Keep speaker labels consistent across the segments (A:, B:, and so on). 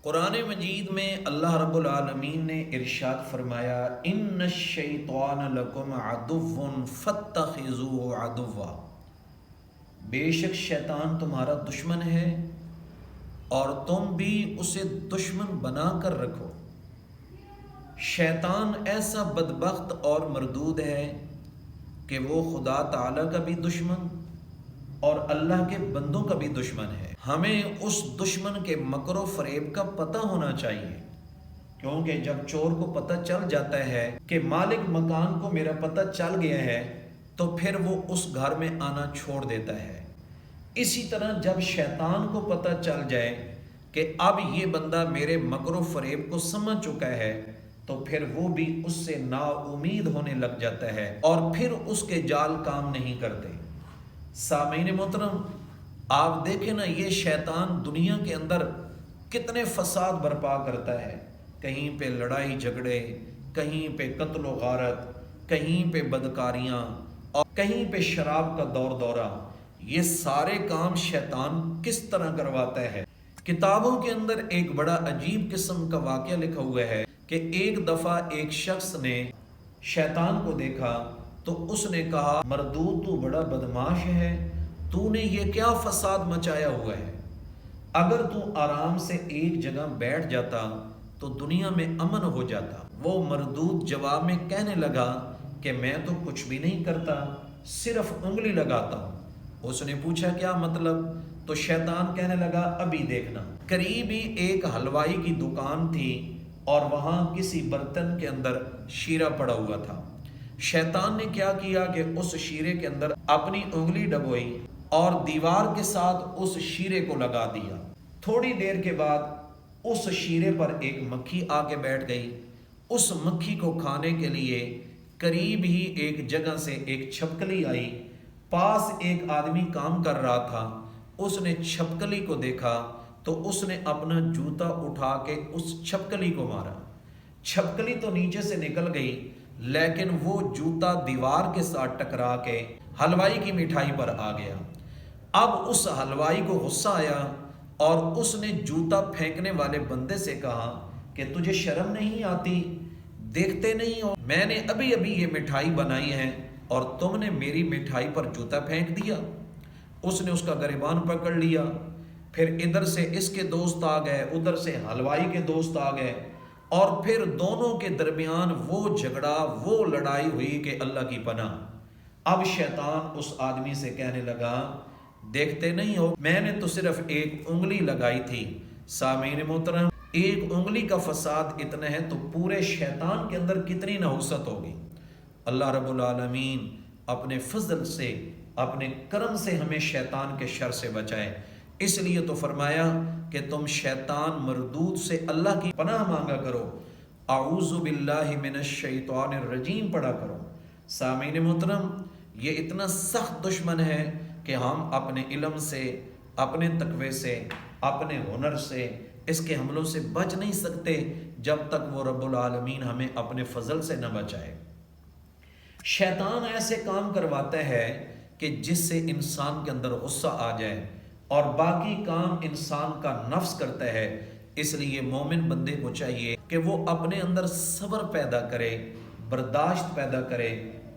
A: قرآن مجید میں اللہ رب العالمین نے ارشاد فرمایا ان الشیطان لکم عدو فاتخذوه عدوا، بے شک شیطان تمہارا دشمن ہے اور تم بھی اسے دشمن بنا کر رکھو۔ شیطان ایسا بدبخت اور مردود ہے کہ وہ خدا تعالیٰ کا بھی دشمن اور اللہ کے بندوں کا بھی دشمن ہے۔ ہمیں اس دشمن کے مکر و فریب کا پتہ ہونا چاہیے، کیونکہ جب چور کو پتہ چل جاتا ہے کہ مالک مکان کو میرا پتہ چل گیا ہے تو پھر وہ اس گھر میں آنا چھوڑ دیتا ہے۔ اسی طرح جب شیطان کو پتہ چل جائے کہ اب یہ بندہ میرے مکر و فریب کو سمجھ چکا ہے تو پھر وہ بھی اس سے نا امید ہونے لگ جاتا ہے اور پھر اس کے جال کام نہیں کرتے۔ سامعین محترم، آپ دیکھیں نا، یہ شیطان دنیا کے اندر کتنے فساد برپا کرتا ہے۔ کہیں پہ لڑائی جھگڑے، کہیں پہ قتل و غارت، کہیں پہ بدکاریاں اور کہیں پہ شراب کا دور دورہ۔ یہ سارے کام شیطان کس طرح کرواتا ہے؟ کتابوں کے اندر ایک بڑا عجیب قسم کا واقعہ لکھا ہوا ہے کہ ایک دفعہ ایک شخص نے شیطان کو دیکھا تو اس نے کہا، مردود تو بڑا بدماش ہے، تو نے یہ کیا فساد مچایا ہوا ہے؟ اگر تو آرام سے ایک جگہ بیٹھ جاتا تو دنیا میں امن ہو جاتا۔ وہ مردود جواب میں کہنے لگا کہ میں تو کچھ بھی نہیں کرتا، صرف انگلی لگاتا ہوں۔ اس نے پوچھا کیا مطلب؟ تو شیطان کہنے لگا ابھی دیکھنا۔ قریب ہی ایک حلوائی کی دکان تھی اور وہاں کسی برتن کے اندر شیرہ پڑا ہوا تھا۔ شیطان نے کیا کیا کہ اس شیرے کے اندر اپنی انگلی ڈبوئی اور دیوار کے ساتھ اس شیرے کو لگا دیا۔ تھوڑی دیر کے بعد اس شیرے پر ایک مکھی آ کے بیٹھ گئی۔ اس مکھی کو کھانے کے لیے قریب ہی ایک جگہ سے ایک چھپکلی آئی۔ پاس ایک آدمی کام کر رہا تھا، اس نے چھپکلی کو دیکھا تو اس نے اپنا جوتا اٹھا کے اس چھپکلی کو مارا۔ چھپکلی تو نیچے سے نکل گئی لیکن وہ جوتا دیوار کے ساتھ ٹکرا کے حلوائی کی مٹھائی پر آ گیا۔ اب اس حلوائی کو غصہ آیا اور اس نے جوتا پھینکنے والے بندے سے کہا کہ تجھے شرم نہیں آتی؟ دیکھتے نہیں ہو میں نے ابھی ابھی یہ مٹھائی بنائی ہے اور تم نے میری مٹھائی پر جوتا پھینک دیا۔ اس نے اس کا گریبان پکڑ لیا، پھر ادھر سے اس کے دوست آ گئے، ادھر سے حلوائی کے دوست آ گئے اور پھر دونوں کے درمیان وہ جھگڑا، وہ لڑائی ہوئی کہ اللہ کی پناہ۔ اب شیطان اس آدمی سے کہنے لگا، دیکھتے نہیں ہو میں نے تو صرف ایک انگلی لگائی تھی۔ سامعین محترم، ایک انگلی کا فساد اتنا ہے تو پورے شیطان کے اندر کتنی نحوست ہوگی۔ اللہ رب العالمین اپنے فضل سے، اپنے کرم سے ہمیں شیطان کے شر سے بچائے۔ اس لیے تو فرمایا کہ تم شیطان مردود سے اللہ کی پناہ مانگا کرو، اعوذ باللہ من الشیطان الرجیم پڑھا کرو۔ سامعین محترم، یہ اتنا سخت دشمن ہے کہ ہم اپنے علم سے، اپنے تقوی سے، اپنے ہنر سے اس کے حملوں سے بچ نہیں سکتے جب تک وہ رب العالمین ہمیں اپنے فضل سے نہ بچائے۔ شیطان ایسے کام کرواتا ہے کہ جس سے انسان کے اندر غصہ آ جائے اور باقی کام انسان کا نفس کرتا ہے۔ اس لیے مومن بندے کو چاہیے کہ وہ اپنے اندر صبر پیدا کرے، برداشت پیدا کرے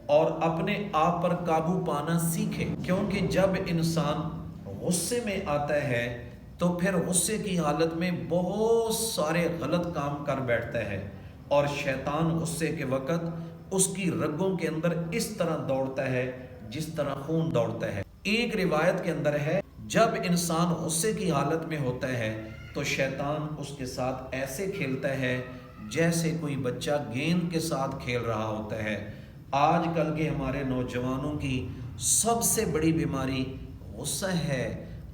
A: اور اپنے آپ پر قابو پانا سیکھے، کیونکہ جب انسان غصے میں آتا ہے تو پھر غصے کی حالت میں بہت سارے غلط کام کر بیٹھتا ہے اور شیطان غصے کے وقت اس کی رگوں کے اندر اس طرح دوڑتا ہے جس طرح خون دوڑتا ہے۔ ایک روایت کے اندر ہے جب انسان غصے کی حالت میں ہوتا ہے تو شیطان اس کے ساتھ ایسے کھیلتا ہے جیسے کوئی بچہ گیند کے ساتھ کھیل رہا ہوتا ہے۔ آج کل کے ہمارے نوجوانوں کی سب سے بڑی بیماری غصہ ہے۔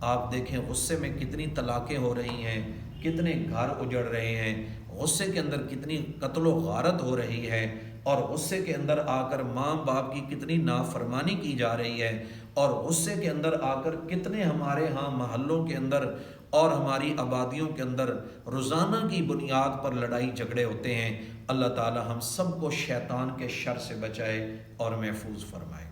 A: آپ دیکھیں غصے میں کتنی طلاقیں ہو رہی ہیں، کتنے گھر اجڑ رہے ہیں، غصے کے اندر کتنی قتل و غارت ہو رہی ہے اور غصے کے اندر آ کر ماں باپ کی کتنی نافرمانی کی جا رہی ہے اور غصے کے اندر آ کر کتنے ہمارے ہاں محلوں کے اندر اور ہماری آبادیوں کے اندر روزانہ کی بنیاد پر لڑائی جھگڑے ہوتے ہیں۔ اللہ تعالی ہم سب کو شیطان کے شر سے بچائے اور محفوظ فرمائے۔